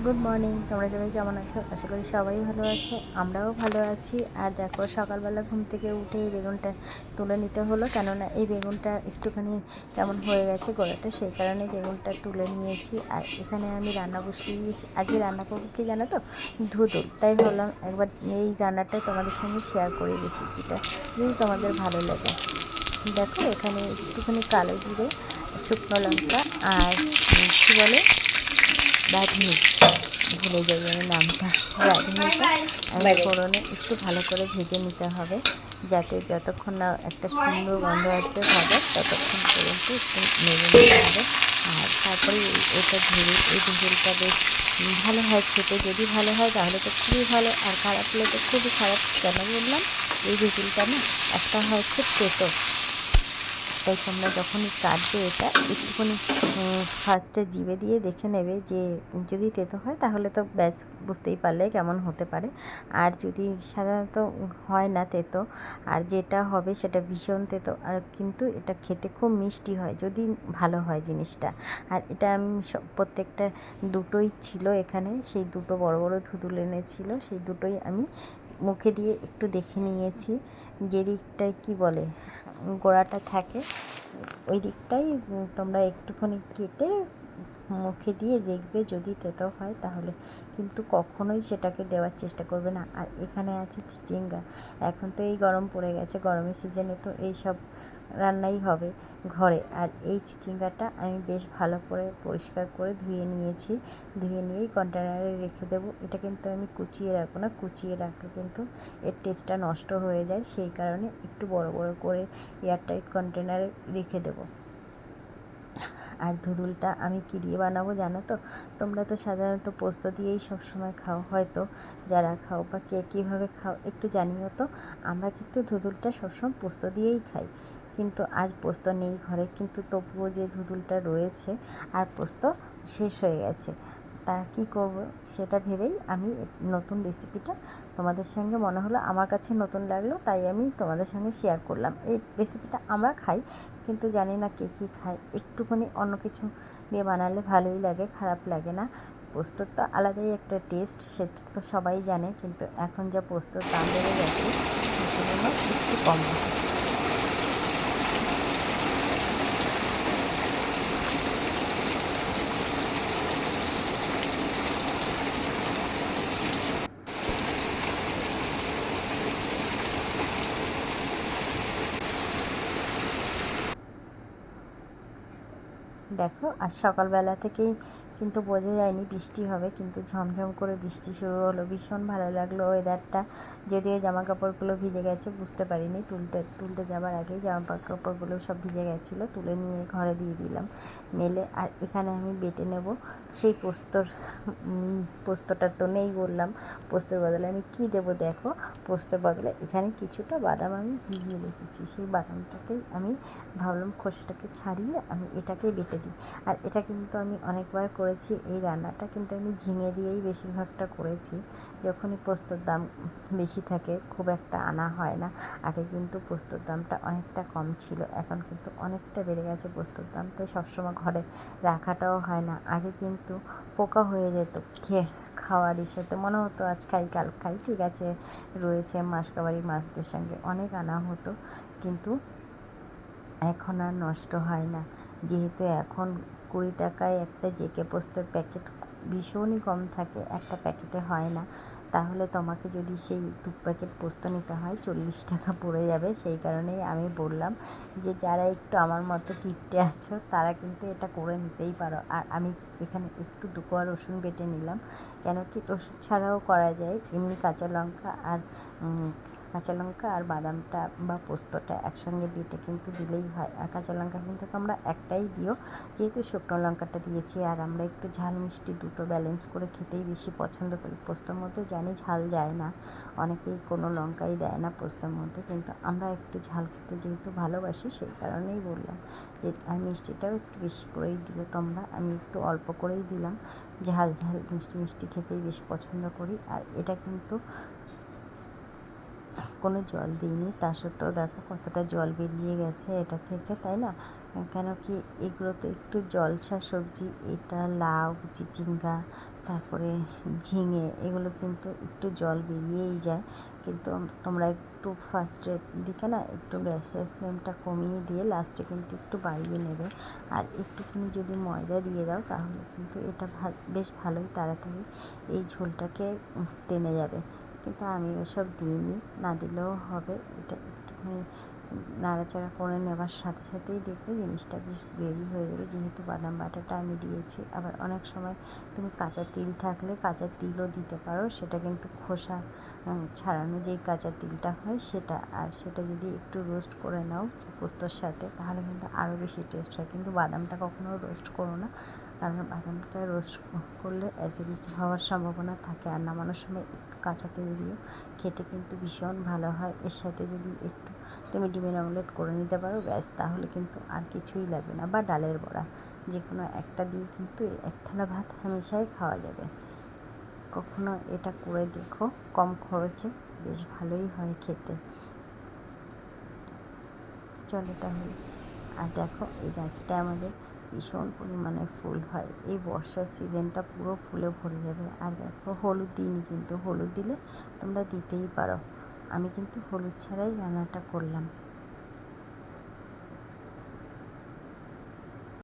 Good morning, তোমরা সবাই কেমন আছো? আশা করি সবাই ভালো আছো, আমরাও ভালো আছি। আর দেখো, সকালবেলা ঘুম থেকে উঠে এই বেগুনটা তুলে নিতে হলো, কেননা এই বেগুনটা একটুখানি কেমন হয়ে গেছে গোড়াটা, সেই কারণে বেগুনটা তুলে নিয়েছি। আর এখানে আমি রান্না বসিয়ে দিয়েছি। আজকে রান্না করবো কি জানো তো, ধুদুল। তাই ভাবলাম একবার এই রান্নাটা তোমাদের সঙ্গে শেয়ার করি, রেসিপিটা যদি তোমাদের ভালো লাগে। দেখো, এখানে একটুখানি কালো জিরে, শুকনো লঙ্কা আর কী বলে রাঁধুনি, ভুলে যাই আমি নামটা। রাঁধুনিটা আমি ফোড়নে একটু ভালো করে ভেজে নিতে হবে, যাতে যতক্ষণ না একটা সুন্দর গন্ধ আসবে ভাজার, ততক্ষণ পর্যন্ত একটু নেড়ে নিতে হবে। আর তারপরে এটা ধরে এই ভেজেলটা বেশ ভালো হয় খেতে। যদি ভালো হয় তাহলে তো খুবই ভালো, আর খারাপ হলে তো খুবই খারাপ। কেন বললাম, এই ভেজেলটা না একটা হয় খুব তেতো। তাই তোমরা যখনই কাটবে এটা একটুখানি ফার্স্টে জিভে দিয়ে দেখে নেবে, যে যদি তেতো হয় তাহলে তো ব্যাস, বুঝতেই পারলে কেমন হতে পারে। আর যদি সাধারণত হয় না তেতো, আর যেটা হবে সেটা ভীষণ তেতো, আর কিন্তু এটা খেতে খুব মিষ্টি হয় যদি ভালো হয় জিনিসটা। আর এটা আমি প্রত্যেকটা দুটোই ছিল এখানে, সেই দুটো বড় বড় ধুদুল এনেছিল, সেই দুটোই আমি মুখে দিয়ে একটু দেখে নিয়েছি। যে দিকটায় কী বলে গোড়াটা থাকে, ওই দিকটাই তোমরা একটুখানি কেটে মুখে দিয়ে দেখবে, যদি তেতো হয় তাহলে কিন্তু কখনোই সেটাকে দেওয়ার চেষ্টা করবে না। আর এখানে আছে চিচিঙ্গা। এখন তো এই গরম পড়ে গেছে, গরমের সিজনে তো এই সব রান্নাই হবে ঘরে। আর এই চিচিঙ্গাটা আমি বেশ ভালো করে পরিষ্কার করে ধুয়ে নিয়েছি। ধুয়ে নিয়েই কন্টেনারে রেখে দেবো। এটা কিন্তু আমি কুচিয়ে রাখবো না, কুচিয়ে রাখলে কিন্তু এর টেস্টটা নষ্ট হয়ে যায়, সেই কারণে একটু বড় বড় করে এয়ারটাইট কন্টেনারে রেখে দেবো। আর ধুদুলটা আমি কী দিয়ে বানাবো জানো তো? তোমরা তো সাধারণত পোস্ত দিয়েই সবসময় খাও, হয়তো যারা খাও বা কে কীভাবে খাও একটু জানিও তো। আমরা কিন্তু ধুদুলটা সবসময় পোস্ত দিয়েই খাই, কিন্তু আজ পোস্ত নেই ঘরে, কিন্তু তবুও যে ধুদুলটা রয়েছে আর পোস্ত শেষ হয়ে গেছে, তা কী করব সেটা ভেবেই আমি নতুন রেসিপিটা তোমাদের সঙ্গে মনে হলো, আমার কাছে নতুন লাগলো, তাই আমি তোমাদের সঙ্গে শেয়ার করলাম। এই রেসিপিটা আমরা খাই, কিন্তু জানি না কে কী খায়। একটুখানি অন্য কিছু দিয়ে বানালে ভালোই লাগে, খারাপ লাগে না। পোস্তর তো আলাদাই একটা টেস্ট, সেটা তো সবাই জানে, কিন্তু এখন যা পোস্তর দাম বেড়ে গেছে, সেজন্য একটু কম হয়। দেখো, আর সকালবেলা থেকেই কিন্তু বোঝা যায়নি বৃষ্টি হবে, কিন্তু ঝমঝম করে বৃষ্টি শুরু হলো। ভীষণ ভালো লাগলো ওয়েদারটা। যদিও জামা কাপড়গুলো ভিজে গেছে, বুঝতে পারিনি, তুলতে যাবার আগেই জামা কাপড়গুলো সব ভিজে গেছিলো, তুলে নিয়ে ঘরে দিয়ে দিলাম মেলে। আর এখানে আমি বেটে নেব সেই পোস্তটা তো নেই বললাম, পোস্তর বদলে আমি কি দেবো। দেখো, পোস্তর বদলে এখানে কিছুটা বাদাম আমি ভিজিয়ে রেখেছি, সেই বাদামটাকেই আমি ভাবলাম খোসাটাকে ছাড়িয়ে আমি এটাকেই বেটে দিই। আর এটা কিন্তু আমি অনেকবার করেছি, এই রান্নাটা কিন্তু আমি ঝিঙে দিয়েই বেশিরভাগটা করেছি। যখনই পোস্তর দাম বেশি থাকে, খুব একটা আনা হয় না। আগে কিন্তু পোস্তর দামটা অনেকটা কম ছিল, এখন কিন্তু অনেকটা বেড়ে গেছে পোস্তর দাম, তাই সবসময় ঘরে রাখাটাও হয় না। আগে কিন্তু পোকা হয়ে যেত খাওয়ার ইসেতে, মনে হতো আজ খাই কাল খাই, ঠিক আছে রয়েছে, মাসকাবারি মাছের সঙ্গে অনেক আনা হতো, কিন্তু এখন আর নষ্ট হয় না। যেহেতু এখন 20 টাকায় একটা জেকে পোস্তর প্যাকেট ভীষণই কম থাকে, একটা প্যাকেটে হয় না। তাহলে তোমাকে যদি সেই 2 প্যাকেট পোস্ত নিতে হয়, 40 টাকা পড়ে যাবে। সেই কারণেই আমি বললাম যে যারা একটু আমার মতো কিপটে আছো, তারা কিন্তু এটা করে নিতেই পারো। আর আমি এখানে একটু 2 কোয়া রসুন বেটে নিলাম, কেন কি রসুন ছাড়াও করা যায়, এমনি কাঁচা লঙ্কা আর বাদামটা বা পোস্তটা একসঙ্গে বেটে কিন্তু দিলেই হয়। আর কাঁচা লঙ্কা কিন্তু তোমরা একটাই দিও, যেহেতু শুকনো লঙ্কাটা দিয়েছি। আর আমরা একটু ঝাল মিষ্টি দুটো ব্যালেন্স করে খেতেই বেশি পছন্দ করি। পোস্তর মধ্যে জানি ঝাল যায় না, অনেকেই কোনো লঙ্কাই দেয় না পোস্তর মধ্যে, কিন্তু আমরা একটু ঝাল খেতে যেহেতু ভালোবাসি, সেই কারণেই বললাম যে আর মিষ্টিটাও একটু বেশি করেই দিও তোমরা। আমি একটু অল্প করেই দিলাম, ঝাল মিষ্টি মিষ্টি খেতেই বেশি পছন্দ করি। আর এটা কিন্তু কোনো জল দিইনি, তা সত্ত্বেও দেখো কতটা জল বেরিয়ে গেছে এটা থেকে, তাই না? কেন কি এগুলো তো একটু জলসা সবজি, এটা লাউ, চিচিঙ্গা, তারপরে ঝিঙে, এগুলো কিন্তু একটু জল বেরিয়েই যায়। কিন্তু তোমরা একটু ফার্স্টের দিকে না একটু গ্যাসের ফ্লেমটা কমিয়ে দিয়ে লাস্টে কিন্তু একটু বাড়িয়ে নেবে। আর একটুখানি যদি ময়দা দিয়ে দাও তাহলে কিন্তু এটা বেশ ভালোই তাড়াতাড়ি এই ঝোলটাকে টেনে যাবে। কিন্তু আমি ওসব দিইনি, না দিলেও হবে। এটা একটুখানি নাড়াচাড়া করে নেওয়ার সাথে সাথেই দেখবে জিনিসটা বেশ গ্রেভি হয়ে যাবে, যেহেতু বাদাম বাটাটা আমি দিয়েছি। আবার অনেক সময় তুমি কাঁচা তিল থাকলে কাঁচা তিলও দিতে পারো, সেটা কিন্তু খোসা ছাড়ানো যেই কাঁচা তিলটা হয় সেটা। আর সেটা যদি একটু রোস্ট করে নাও পোস্তর সাথে তাহলে কিন্তু আরও বেশি টেস্ট হয়। কিন্তু বাদামটা কখনো রোস্ট করো না, কারণ বাদামটা রোস্ট করলে অ্যাসিডিটি হওয়ার সম্ভাবনা থাকে। আর নামানোর সময় একটু কাঁচা তেল দিও, খেতে কিন্তু ভীষণ ভালো হয়। এর সাথে যদি একটু তুমি ডিমের অমলেট করে নিতে পারো, ব্যাস, তাহলে কিন্তু আর কিছুই লাগবে না। বা ডালের বড়া, যে কোনো একটা দিয়ে কিন্তু এক থালা ভাত হামেশাই খাওয়া যাবে। কখনো এটা করে দেখো, কম খরচে বেশ ভালোই হয় খেতে। চলো তাহলে। আর দেখো এই গাছটা আমাদের ভীষণ পরিমাণে ফুল হয়, এই বর্ষার সিজনটা পুরো ফুলে ভরে যাবে। আর দেখো হলুদ দিইনি, কিন্তু হলুদ দিলে তোমরা দিতেই পারো, আমি কিন্তু হলুদ ছাড়াই রান্নাটা করলাম।